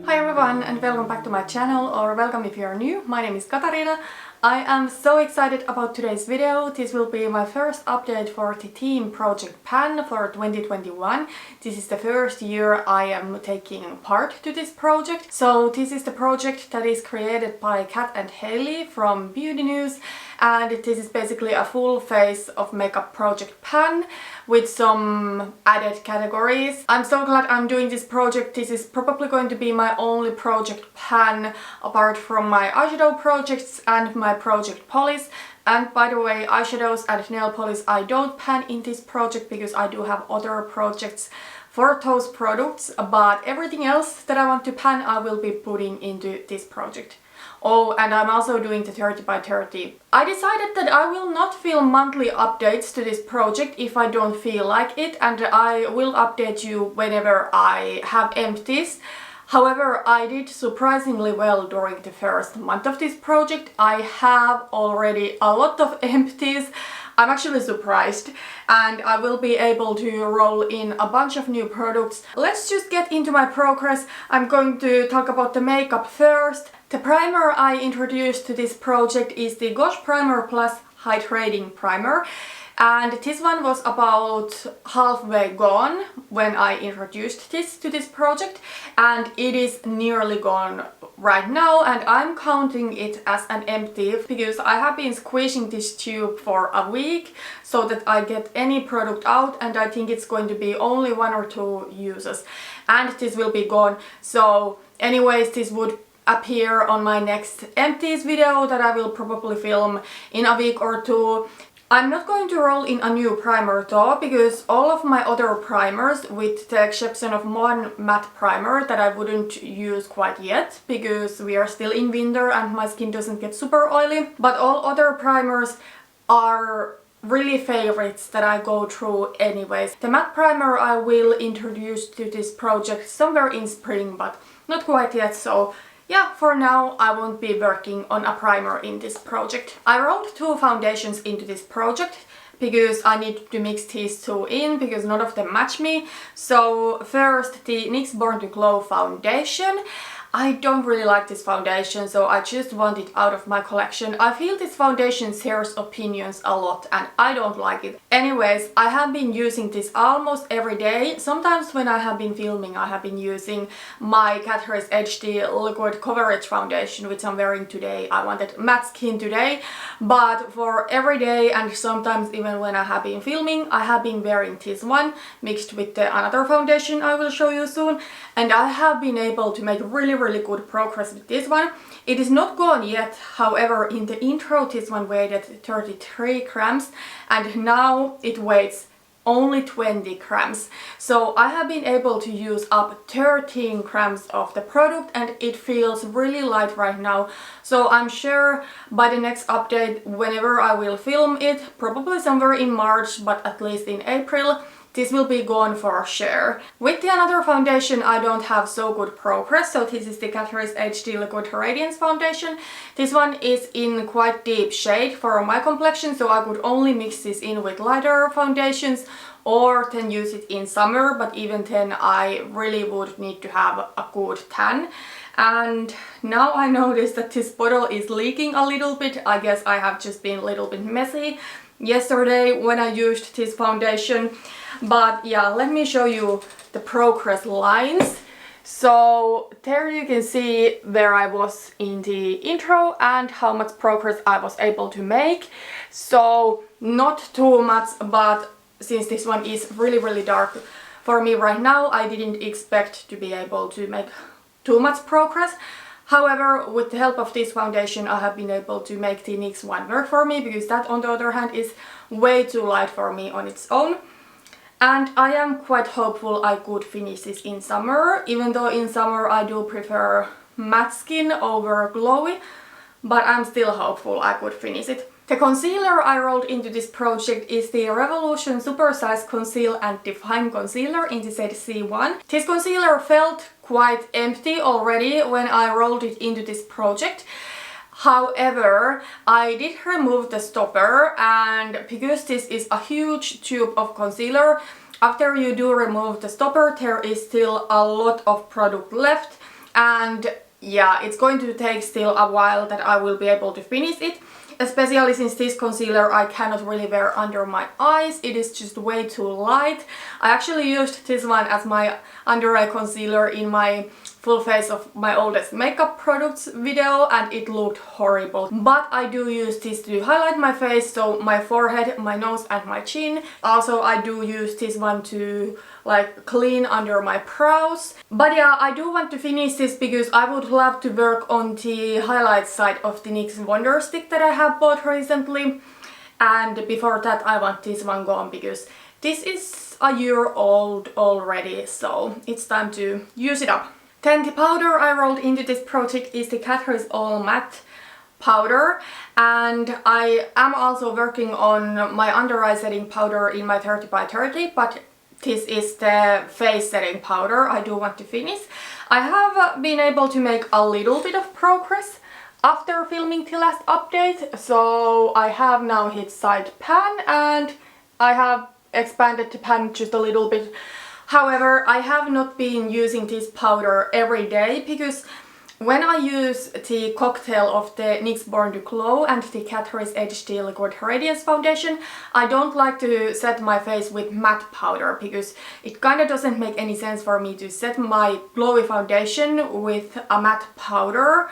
Hi everyone and welcome back to my channel, or welcome if you are new. My name is Katarina. I am so excited about today's video. This will be my first update for the theme Project Pan for 2021. This is the first year I am taking part to this project. So this is the project that is created by Kat and Hailey from Beauty News, and this is basically a full face of makeup project pan with some added categories. I'm so glad I'm doing this project. This is probably going to be my only project pan apart from my eyeshadow projects and my project polish. And by the way, eyeshadows and nail polish I don't pan in this project because I do have other projects for those products, but everything else that I want to pan I will be putting into this project. Oh, and I'm also doing the 30 by 30. I decided that I will not film monthly updates to this project if I don't feel like it, and I will update you whenever I have empties. However, I did surprisingly well during the first month of this project. I have already a lot of empties. I'm actually surprised, and I will be able to roll in a bunch of new products. Let's just get into my progress. I'm going to talk about the makeup first. The primer I introduced to this project is the Gosh Primer Plus Hydrating Primer. And this one was about halfway gone when I introduced this to this project, and it is nearly gone right now, and I'm counting it as an empty because I have been squeezing this tube for a week so that I get any product out, and I think it's going to be only 1 or 2 uses and this will be gone. So anyways, this would appear on my next empties video that I will probably film in a week or 2. I'm not going to roll in a new primer though, because all of my other primers, with the exception of one matte primer that I wouldn't use quite yet because we are still in winter and my skin doesn't get super oily, but all other primers are really favorites that I go through anyways. The matte primer I will introduce to this project somewhere in spring, but not quite yet, so yeah, for now I won't be working on a primer in this project. I rolled 2 foundations into this project because I need to mix these 2 in because none of them match me. So first, the NYX Born to Glow foundation. I don't really like this foundation, so I just want it out of my collection. I feel this foundation shares opinions a lot and I don't like it. Anyways, I have been using this almost every day. Sometimes when I have been filming, I have been using my Catrice HD Liquid Coverage Foundation, which I'm wearing today. I wanted matte skin today, but for every day and sometimes even when I have been filming, I have been wearing this one mixed with the another foundation I will show you soon, and I have been able to make really good progress with this one. It is not gone yet, however in the intro this one weighed 33 grams and now it weighs only 20 grams. So I have been able to use up 13 grams of the product and it feels really light right now. So I'm sure by the next update, whenever I will film it, probably somewhere in March, but at least in April, this will be gone for sure. With the another foundation I don't have so good progress, so this is the Catrice HD Liquid Radiance foundation. This one is in quite deep shade for my complexion, so I could only mix this in with lighter foundations or then use it in summer, but even then I really would need to have a good tan. And now I notice that this bottle is leaking a little bit. I guess I have just been a little bit messy yesterday when I used this foundation. But yeah, let me show you the progress lines. So there you can see where I was in the intro and how much progress I was able to make. So not too much, but since this one is really dark for me right now, I didn't expect to be able to make too much progress. However, with the help of this foundation I have been able to make the NYX one work for me, because that on the other hand is way too light for me on its own. And I am quite hopeful I could finish this in summer, even though in summer I do prefer matte skin over glowy, but I'm still hopeful I could finish it. The concealer I rolled into this project is the Revolution Super Size Conceal and Define Concealer in the shade C1. This concealer felt quite empty already when I rolled it into this project. However, I did remove the stopper, and because this is a huge tube of concealer, after you do remove the stopper there is still a lot of product left, and yeah, it's going to take still a while that I will be able to finish it. Especially since this concealer I cannot really wear under my eyes, it is just way too light. I actually used this one as my under eye concealer in my full face of my oldest makeup products video and it looked horrible. But I do use this to highlight my face, so my forehead, my nose and my chin. Also I do use this one to like clean under my brows. But yeah, I do want to finish this because I would love to work on the highlight side of the NYX Wonder Stick that I have bought recently. And before that I want this one gone because this is a year old already, so it's time to use it up. Then the powder I rolled into this project is the Catrice All Matte powder, and I am also working on my under eye setting powder in my 30 by 30, but this is the face setting powder I do want to finish. I have been able to make a little bit of progress after filming the last update, so I have now hit side pan and I have expanded the pan just a little bit. However, I have not been using this powder every day because when I use the cocktail of the NYX Born to Glow and the Catrice HD Liquid Radiance foundation, I don't like to set my face with matte powder because it kinda doesn't make any sense for me to set my glowy foundation with a matte powder.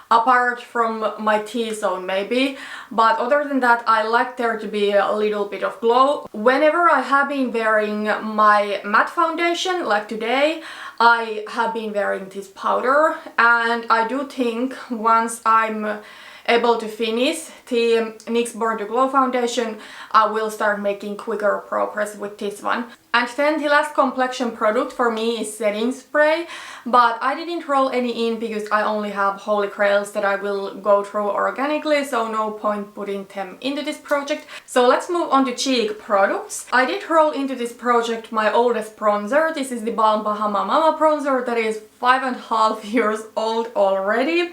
Apart from my T-zone maybe, but other than that I like there to be a little bit of glow. Whenever I have been wearing my matte foundation, like today, I have been wearing this powder, and I do think once I'm able to finish the NYX Born to Glow foundation, I will start making quicker progress with this one. And then the last complexion product for me is setting spray, but I didn't roll any in because I only have holy grails that I will go through organically, so no point putting them into this project. So let's move on to cheek products. I did roll into this project my oldest bronzer. This is the theBalm Bahama Mama bronzer that is 5.5 years old already.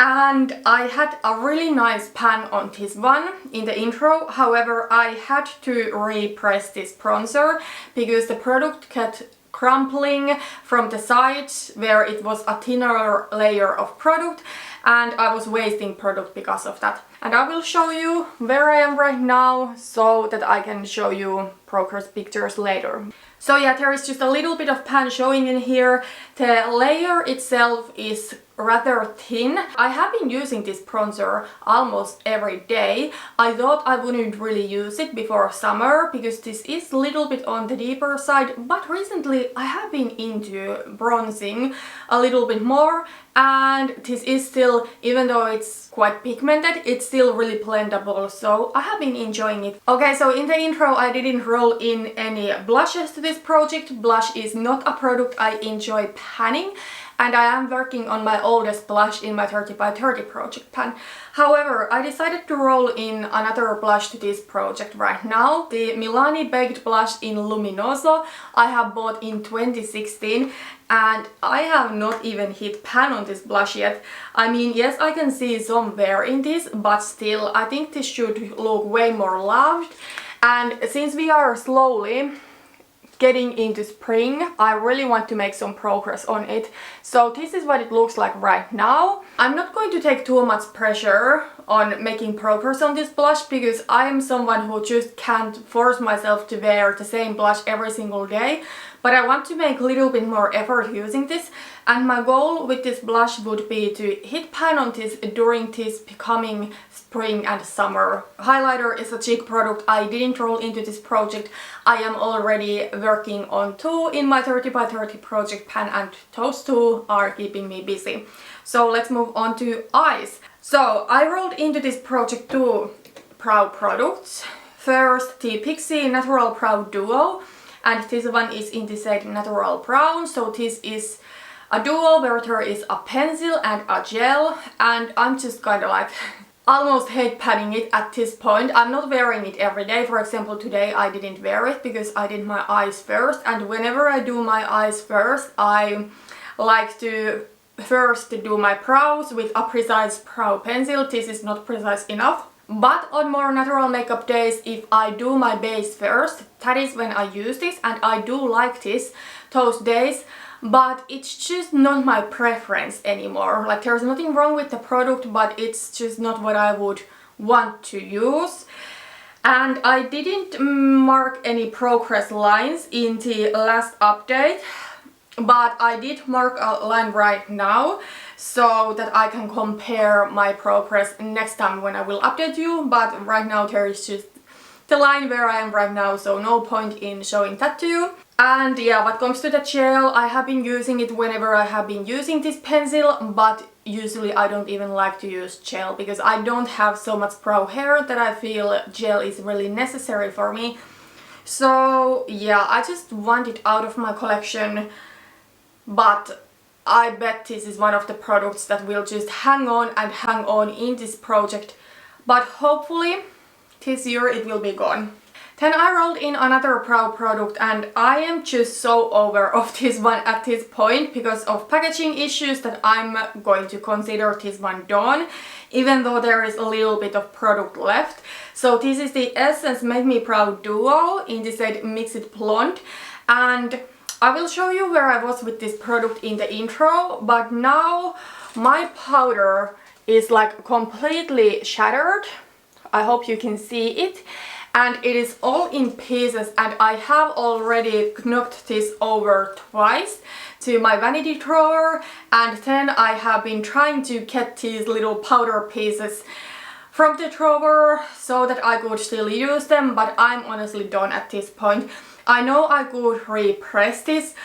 And I had a really nice pan on this one in the intro, however I had to repress this bronzer because the product kept crumpling from the sides where it was a thinner layer of product and I was wasting product because of that. And I will show you where I am right now so that I can show you progress pictures later. So yeah, there is just a little bit of pan showing in here. The layer itself is rather thin. I have been using this bronzer almost every day. I thought I wouldn't really use it before summer because this is a little bit on the deeper side, but recently I have been into bronzing a little bit more, and this is still, even though it's quite pigmented, it's still really blendable, so I have been enjoying it. Okay, so in the intro I didn't roll in any blushes to this project. Blush is not a product I enjoy panning, and I am working on my oldest blush in my 30 by 30 project pan. However, I decided to roll in another blush to this project right now. The Milani Baked Blush in Luminoso I have bought in 2016, and I have not even hit pan on this blush yet. I mean, yes, I can see some wear in this, but still, I think this should look way more loved. And since we are slowly getting into spring, I really want to make some progress on it. So this is what it looks like right now. I'm not going to take too much pressure on making progress on this blush because I am someone who just can't force myself to wear the same blush every single day. But I want to make a little bit more effort using this, and my goal with this blush would be to hit pan on this during this becoming spring and summer. Highlighter is a cheek product I didn't roll into this project. I am already working on two in my 30 by 30 project pan, and those two are keeping me busy. So let's move on to eyes. So I rolled into this project two brow products. First, the Pixi Natural Brow Duo, and this one is in the shade Natural Brown. So this is a duo where there is a pencil and a gel, and I'm just kind of like almost hate patting it at this point. I'm not wearing it every day. For example, today I didn't wear it because I did my eyes first, and whenever I do my eyes first, I like to first do my brows with a precise brow pencil. This is not precise enough. But on more natural makeup days, if I do my base first, that is when I use this, and I do like this those days. But it's just not my preference anymore. Like, there's nothing wrong with the product, but it's just not what I would want to use. And I didn't mark any progress lines in the last update, but I did mark a line right now so that I can compare my progress next time when I will update you. But right now there is just the line where I am right now, so no point in showing that to you. And yeah, what comes to the gel, I have been using it whenever I have been using this pencil, but usually I don't even like to use gel because I don't have so much brow hair that I feel gel is really necessary for me. So yeah, I just want it out of my collection, but I bet this is one of the products that will just hang on and hang on in this project, but hopefully this year it will be gone. Then I rolled in another brow product, and I am just so over of this one at this point because of packaging issues that I'm going to consider this one done, even though there is a little bit of product left. So this is the Essence Make Me Proud Duo in the shade Mix It Blonde, and I will show you where I was with this product in the intro, but now my powder is like completely shattered. I hope you can see it. And it is all in pieces, and I have already knocked this over twice to my vanity drawer, and then I have been trying to get these little powder pieces from the drawer so that I could still use them, but I'm honestly done at this point. I know I could repress this,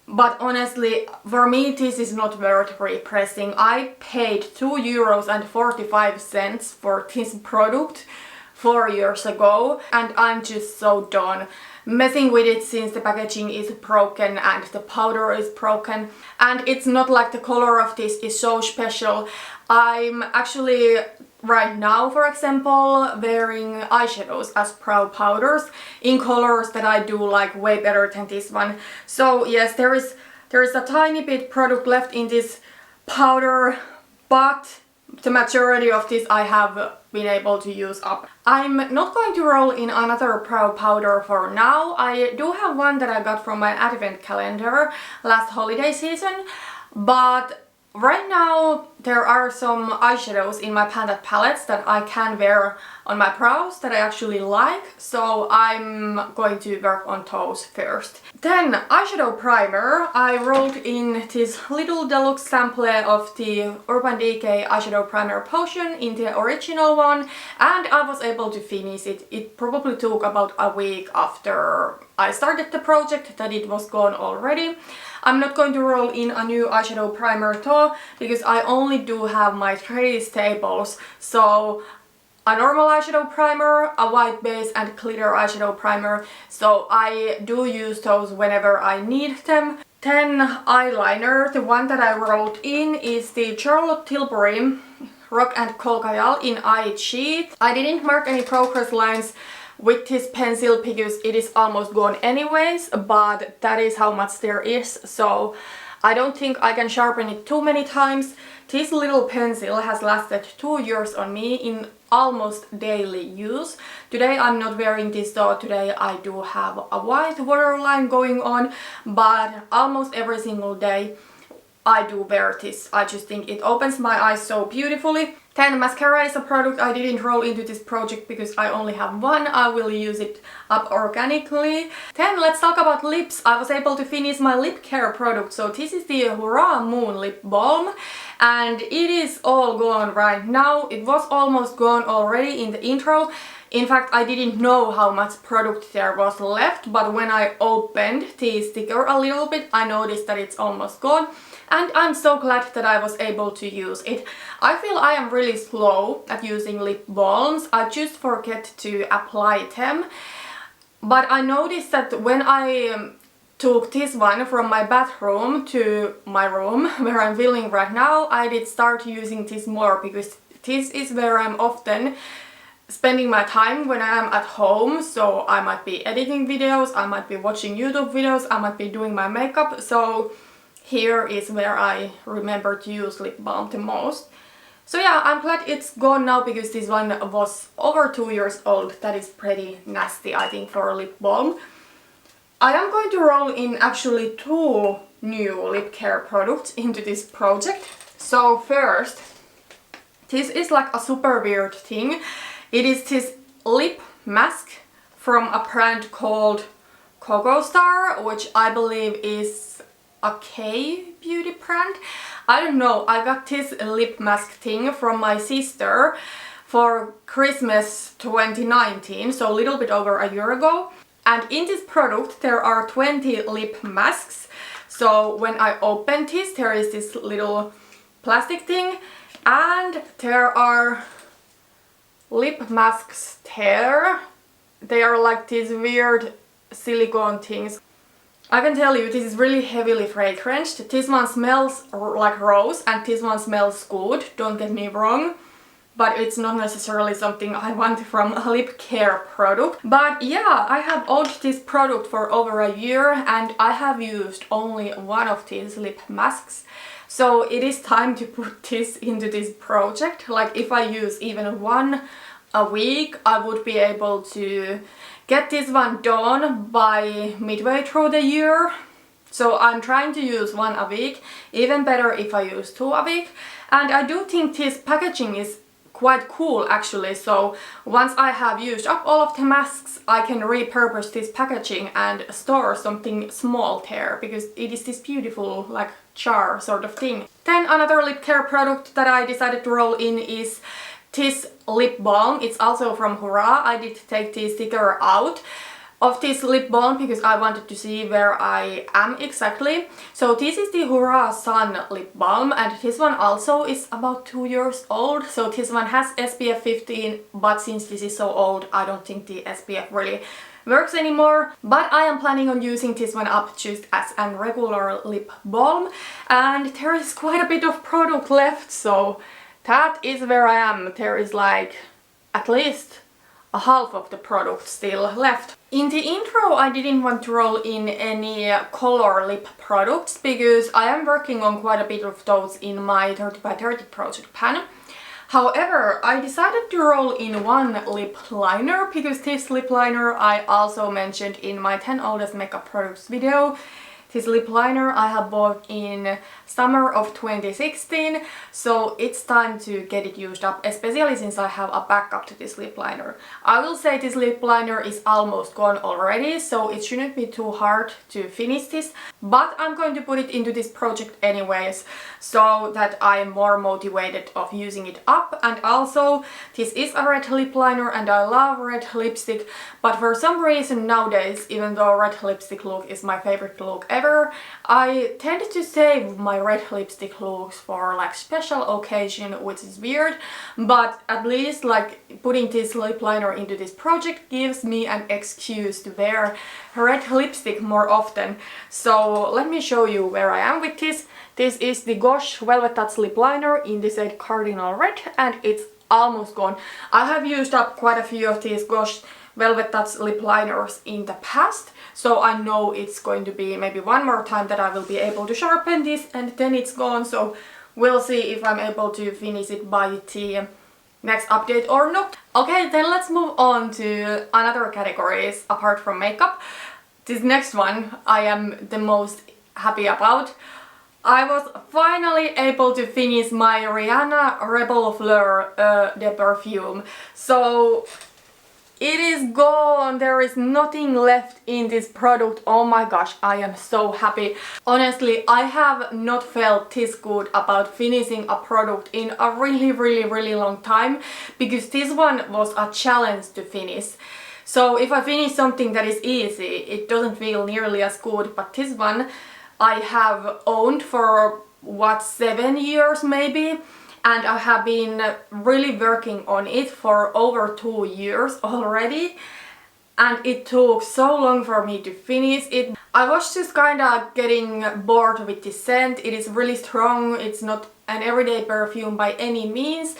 but honestly, for me this is not worth repressing. I paid €2.45 for this product 4 years ago, and I'm just so done messing with it since the packaging is broken and the powder is broken, and it's not like the color of this is so special. I'm actually right now, for example, wearing eyeshadows as brow powders in colors that I do like way better than this one. So yes, there is a tiny bit product left in this powder, but the majority of this I have been able to use up. I'm not going to roll in another brow powder for now. I do have one that I got from my advent calendar last holiday season, but right now there are some eyeshadows in my Panda palettes that I can wear on my brows that I actually like, so I'm going to work on those first. Then eyeshadow primer. I rolled in this little deluxe sample of the Urban Decay eyeshadow primer potion in the original one, and I was able to finish it. It probably took about a week after I started the project that it was gone already. I'm not going to roll in a new eyeshadow primer though, because I only do have my 3 staples. So a normal eyeshadow primer, a white base, and glitter eyeshadow primer. So I do use those whenever I need them. Then eyeliner. The one that I rolled in is the Charlotte Tilbury Rock and Kohl Kajal in Eye Cheat. I didn't mark any progress lines with this pencil because it is almost gone anyways, but that is how much there is, so I don't think I can sharpen it too many times. This little pencil has lasted 2 years on me in almost daily use. Today I'm not wearing this though, today I do have a white waterline going on, but almost every single day I do wear this. I just think it opens my eyes so beautifully. Then mascara is a product I didn't roll into this project because I only have one. I will use it up organically. Then let's talk about lips. I was able to finish my lip care product. So this is the Hurraaw Moon Lip Balm, and it is all gone right now. It was almost gone already in the intro. In fact, I didn't know how much product there was left, but when I opened the sticker a little bit, I noticed that it's almost gone. And I'm so glad that I was able to use it. I feel I am really slow at using lip balms. I just forget to apply them. But I noticed that when I took this one from my bathroom to my room, where I'm filming right now, I did start using this more because this is where I'm often spending my time when I am at home. So I might be editing videos, I might be watching YouTube videos, I might be doing my makeup. So here is where I remember to use lip balm the most. So yeah, I'm glad it's gone now because this one was over 2 years old. That is pretty nasty, I think, for a lip balm. I am going to roll in actually 2 new lip care products into this project. So first, this is like a super weird thing. It is this lip mask from a brand called Kocostar, which I believe is a K-beauty brand. I don't know, I got this lip mask thing from my sister for Christmas 2019, so a little bit over a year ago. And in this product there are 20 lip masks. So when I open this, there is this little plastic thing and there are lip masks there. They are like these weird silicone things. I can tell you this is really heavily fragranced. This one smells like rose and this one smells good, don't get me wrong. But it's not necessarily something I want from a lip care product. But yeah, I have owned this product for over a year and I have used only one of these lip masks. So it is time to put this into this project. Like if I use even one a week, I would be able to get this one done by midway through the year. So I'm trying to use one a week, even better if I use 2 a week. And I do think this packaging is quite cool actually, so once I have used up all of the masks I can repurpose this packaging and store something small there because it is this beautiful like jar sort of thing. Then another lip care product that I decided to roll in is this lip balm. It's also from Hurraaw. I did take the sticker out of this lip balm because I wanted to see where I am exactly. So this is the Hurraaw Sun lip balm and this one also is about 2 years old. So this one has SPF 15, but since this is so old I don't think the SPF really works anymore. But I am planning on using this one up just as a regular lip balm and there is quite a bit of product left, so that is where I am. There is like at least a half of the product still left. In the intro I didn't want to roll in any color lip products because I am working on quite a bit of those in my 30 by 30 project pan. However, I decided to roll in one lip liner because this lip liner I also mentioned in my 10 oldest makeup products video. This lip liner I have bought in summer of 2016, so it's time to get it used up, especially since I have a backup to this lip liner. I will say this lip liner is almost gone already, so it shouldn't be too hard to finish this, but I'm going to put it into this project anyways, so that I'm more motivated of using it up. And also, this is a red lip liner and I love red lipstick, but for some reason nowadays, even though red lipstick look is my favorite look ever, I tend to save my red lipstick looks for like special occasion, which is weird, but at least like putting this lip liner into this project gives me an excuse to wear red lipstick more often. So let me show you where I am with this. This is the Gosh Velvet Touch lip liner in the shade Cardinal Red and it's almost gone. I have used up quite a few of these Gosh Velvet Touch lip liners in the past, so I know it's going to be maybe one more time that I will be able to sharpen this and then it's gone, so we'll see if I'm able to finish it by the next update or not. Okay, then let's move on to another categories apart from makeup. This next one I am the most happy about. I was finally able to finish my Rihanna Rebel Fleur de Perfume. So it is gone, there is nothing left in this product. Oh my gosh, I am so happy. Honestly, I have not felt this good about finishing a product in a really long time, because this one was a challenge to finish. So if I finish something that is easy, it doesn't feel nearly as good, but this one I have owned for what, 7 years maybe? And I have been really working on it for over 2 years already, and it took so long for me to finish it. I was just kinda getting bored with the scent. It is really strong, it's not an everyday perfume by any means,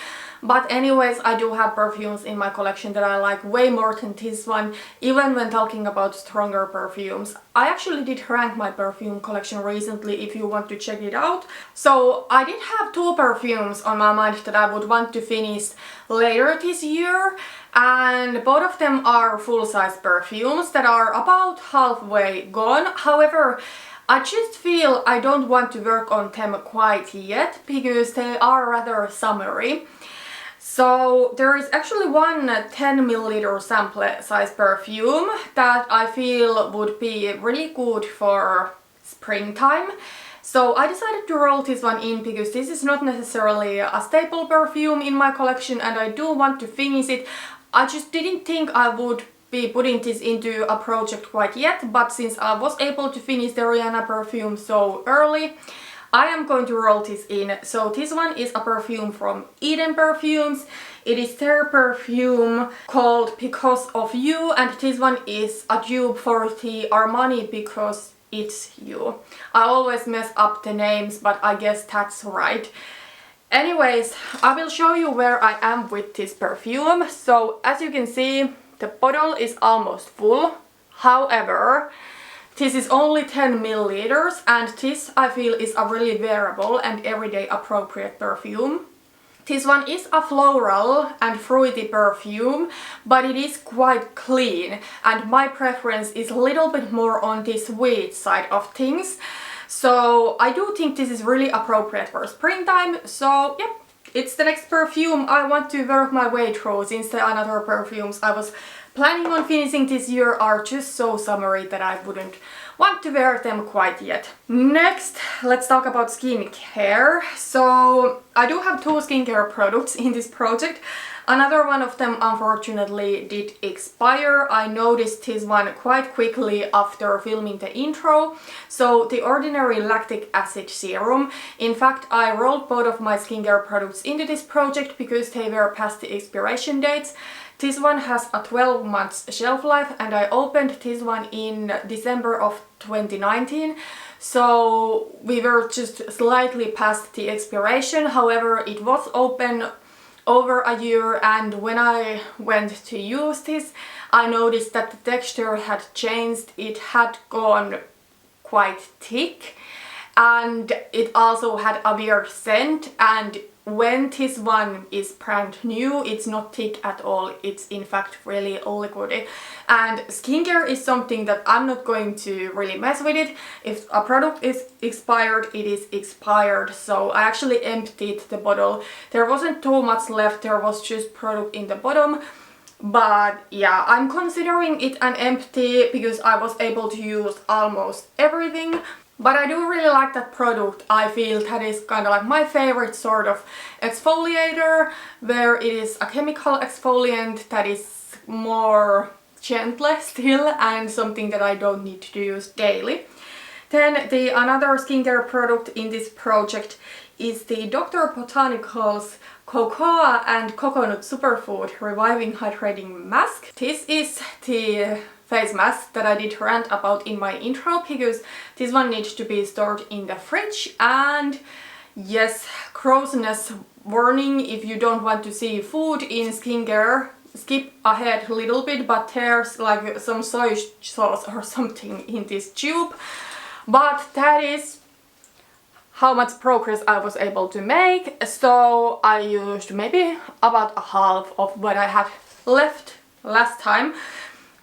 But anyways, I do have perfumes in my collection that I like way more than this one, even when talking about stronger perfumes. I actually did rank my perfume collection recently if you want to check it out. So I did have 2 perfumes on my mind that I would want to finish later this year, and both of them are full-size perfumes that are about halfway gone. However, I just feel I don't want to work on them quite yet because they are rather summery. So there is actually one 10ml sample size perfume that I feel would be really good for springtime. So I decided to roll this one in because this is not necessarily a staple perfume in my collection and I do want to finish it. I just didn't think I would be putting this into a project quite yet, but since I was able to finish the Rihanna perfume so early, I am going to roll this in. So this one is a perfume from Eden Perfumes. It is their perfume called Because of You, and this one is a dupe for the Armani Because It's You. I always mess up the names, but I guess that's right. Anyways, I will show you where I am with this perfume. So as you can see, the bottle is almost full. However, this is only 10ml and this I feel is a really wearable and everyday appropriate perfume. This one is a floral and fruity perfume, but it is quite clean and my preference is a little bit more on the sweet side of things. So I do think this is really appropriate for springtime. So yeah, it's the next perfume I want to work my way through, since the other perfumes I was planning on finishing this year are just so summery that I wouldn't want to wear them quite yet. Next, let's talk about skincare. So I do have 2 skincare products in this project. Another one of them unfortunately did expire. I noticed this one quite quickly after filming the intro. So the Ordinary Lactic Acid Serum. In fact, I rolled both of my skincare products into this project because they were past the expiration dates. This one has a 12 months shelf life and I opened this one in December of 2019. So we were just slightly past the expiration. However, it was open over a year, and when I went to use this, I noticed that the texture had changed. It had gone quite thick and it also had a weird scent, and when this one is brand new, it's not thick at all. It's in fact really liquidy. And skincare is something that I'm not going to really mess with it. If a product is expired, it is expired. So I actually emptied the bottle. There wasn't too much left, there was just product in the bottom. But yeah, I'm considering it an empty because I was able to use almost everything. But I do really like that product. I feel that is kind of like my favorite sort of exfoliator, where it is a chemical exfoliant that is more gentle still and something that I don't need to use daily. Then the another skincare product in this project is the Dr. Botanicals Cocoa and Coconut Superfood Reviving Hydrating Mask. This is the face mask that I did rant about in my intro because this one needs to be stored in the fridge. And yes, grossness warning, if you don't want to see food in skincare, skip ahead a little bit, but there's like some soy sauce or something in this tube. But that is how much progress I was able to make. So I used maybe about a half of what I had left last time.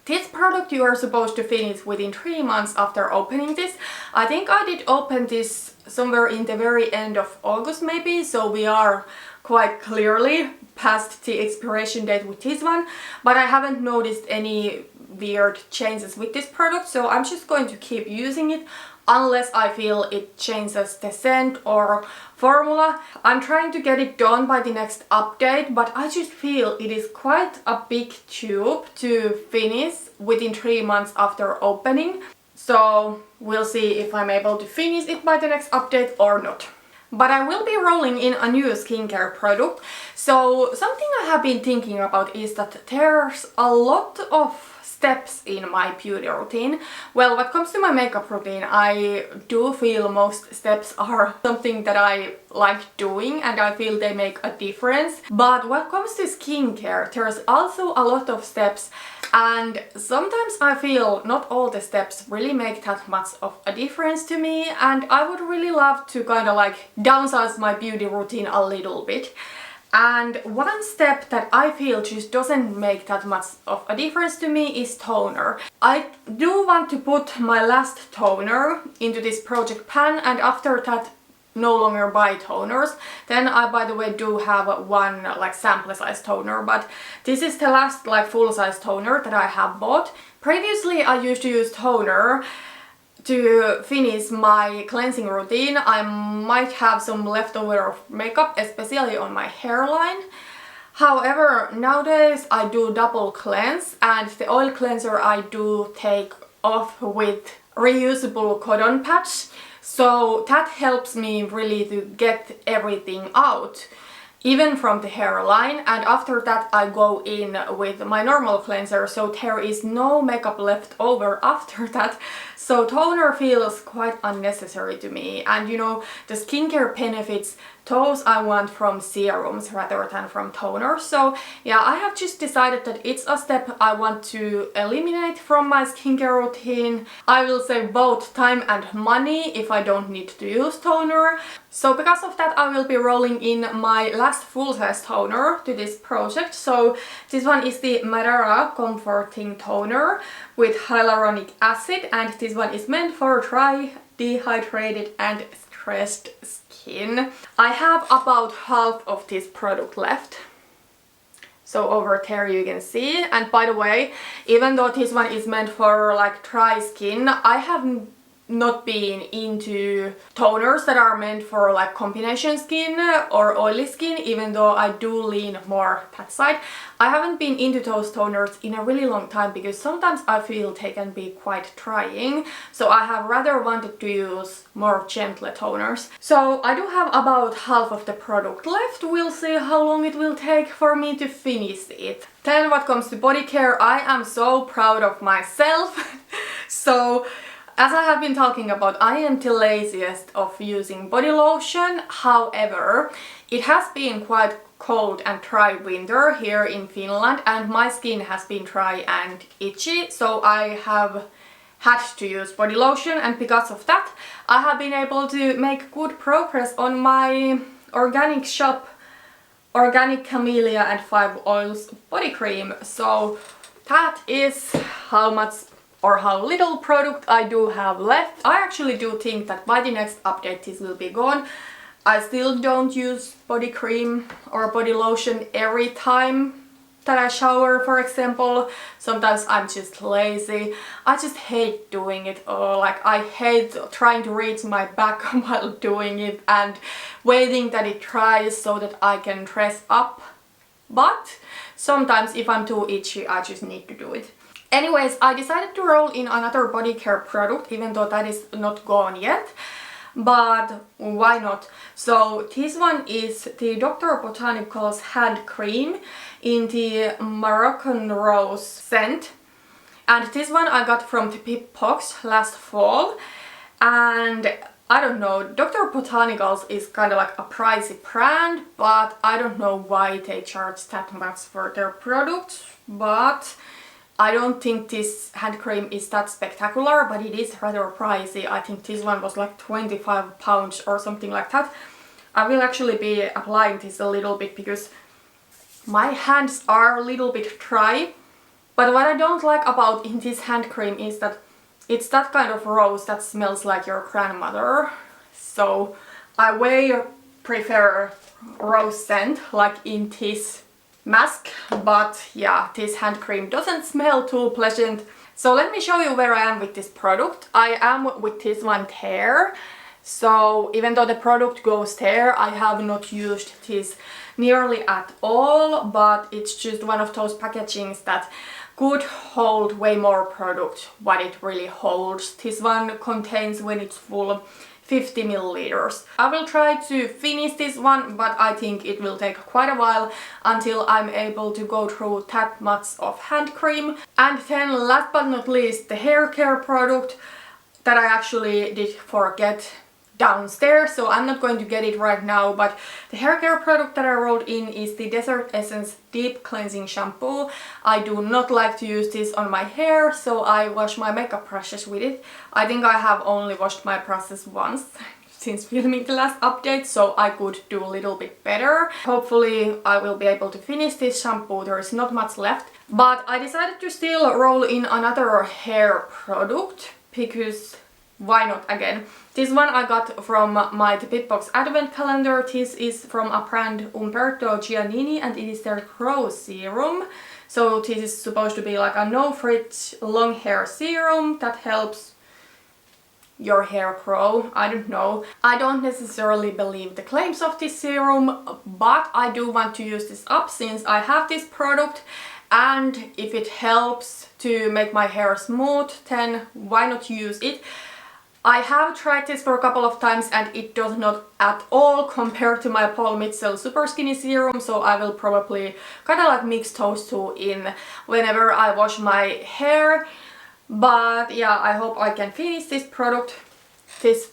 This product you are supposed to finish within 3 months after opening this. I think I did open this somewhere in the very end of August maybe, so we are quite clearly past the expiration date with this one, but I haven't noticed any weird changes with this product, so I'm just going to keep using it unless I feel it changes the scent or formula. I'm trying to get it done by the next update, but I just feel it is quite a big tube to finish within 3 months after opening. So we'll see if I'm able to finish it by the next update or not. But I will be rolling in a new skincare product. So something I have been thinking about is that there's a lot of steps in my beauty routine. Well, when it comes to my makeup routine, I do feel most steps are something that I like doing and I feel they make a difference. But when it comes to skincare, there's also a lot of steps, and sometimes I feel not all the steps really make that much of a difference to me, and I would really love to kind of like downsize my beauty routine a little bit. And one step that I feel just doesn't make that much of a difference to me is toner. I do want to put my last toner into this project pan, and after that no longer buy toners. Then I, by the way, do have one like sample size toner, but this is the last like full size toner that I have bought. Previously I used to use toner to finish my cleansing routine. I might have some leftover makeup, especially on my hairline. However, nowadays I do double cleanse, and the oil cleanser I do take off with reusable cotton pads. So that helps me really to get everything out, even from the hairline, and after that I go in with my normal cleanser, so there is no makeup left over after that. So toner feels quite unnecessary to me, and you know, the skincare benefits, those I want from serums rather than from toners. So yeah, I have just decided that it's a step I want to eliminate from my skincare routine. I will save both time and money if I don't need to use toner. So because of that, I will be rolling in my last full-size toner to this project. So this one is the Madara Comforting Toner with hyaluronic acid, and this one is meant for dry, dehydrated and stressed skin. I have about half of this product left. So over there you can see. And by the way, even though this one is meant for like dry skin, I have not been into toners that are meant for like combination skin or oily skin, even though I do lean more that side. I haven't been into those toners in a really long time because sometimes I feel they can be quite trying, so I have rather wanted to use more gentler toners. So I do have about half of the product left. We'll see how long it will take for me to finish it. Then what comes to body care, I am so proud of myself. So as I have been talking about, I am the laziest of using body lotion. However, it has been quite cold and dry winter here in Finland, and my skin has been dry and itchy, so I have had to use body lotion, and because of that I have been able to make good progress on my organic shop Organic Camellia and 5 Oils body cream. So that is how much or how little product I do have left. I actually do think that by the next update this will be gone. I still don't use body cream or body lotion every time that I shower, for example. Sometimes I'm just lazy. I just hate doing it, or like I hate trying to reach my back while doing it and waiting that it dries so that I can dress up. But sometimes if I'm too itchy, I just need to do it. Anyways, I decided to roll in another body care product, even though that is not gone yet. But why not? So this one is the Dr. Botanicals hand cream in the Moroccan Rose scent. And this one I got from the Pip box last fall. And I don't know, Dr. Botanicals is kind of like a pricey brand, but I don't know why they charge that much for their products. But I don't think this hand cream is that spectacular, but it is rather pricey. I think this one was like £25 or something like that. I will actually be applying this a little bit because my hands are a little bit dry. But what I don't like about in this hand cream is that it's that kind of rose that smells like your grandmother. So I way prefer rose scent like in this mask, but yeah, this hand cream doesn't smell too pleasant. So let me show you where I am with this product. I am with this one there. So even though the product goes there, I have not used this nearly at all, but it's just one of those packagings that could hold way more product what it really holds. This one contains, when it's full, 50 milliliters. I will try to finish this one, but I think it will take quite a while until I'm able to go through that much of hand cream. And then last but not least, the hair care product that I actually did forget downstairs, so I'm not going to get it right now, but the hair care product that I wrote in is the Desert Essence Deep Cleansing Shampoo. I do not like to use this on my hair, so I wash my makeup brushes with it. I think I have only washed my brushes once since filming the last update, so I could do a little bit better. Hopefully I will be able to finish this shampoo, there is not much left. But I decided to still roll in another hair product, because why not again? This one I got from my The Big Box Advent Calendar. This is from a brand Umberto Giannini and it is their Grow Serum. So this is supposed to be like a no-frizz long hair serum that helps your hair grow. I don't know. I don't necessarily believe the claims of this serum, but I do want to use this up since I have this product, and if it helps to make my hair smooth, then why not use it? I have tried this for a couple of times and it does not at all compare to my Paul Mitchell Super Skinny Serum, so I will probably kind of like mix those two in whenever I wash my hair. But yeah, I hope I can finish this product. This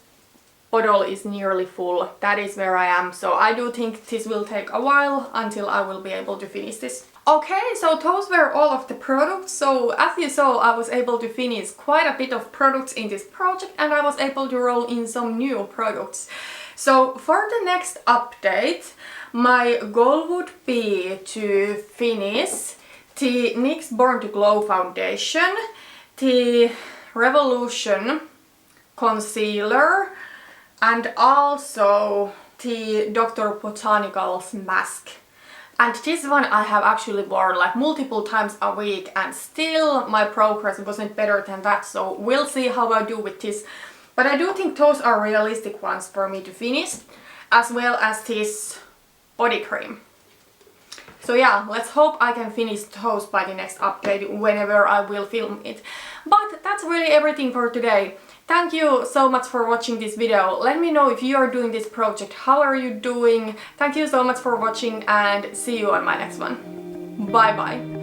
bottle is nearly full, that is where I am, so I do think this will take a while until I will be able to finish this. Okay, so those were all of the products. So as you saw, I was able to finish quite a bit of products in this project and I was able to roll in some new products. So for the next update, my goal would be to finish the NYX Born to Glow foundation, the Revolution concealer, and also the Dr. Botanicals mask. And this one I have actually worn like multiple times a week and still my progress wasn't better than that, so we'll see how I do with this. But I do think those are realistic ones for me to finish, as well as this body cream. So yeah, let's hope I can finish those by the next update whenever I will film it. But that's really everything for today. Thank you so much for watching this video. Let me know if you are doing this project, how are you doing? Thank you so much for watching and see you on my next one. Bye bye.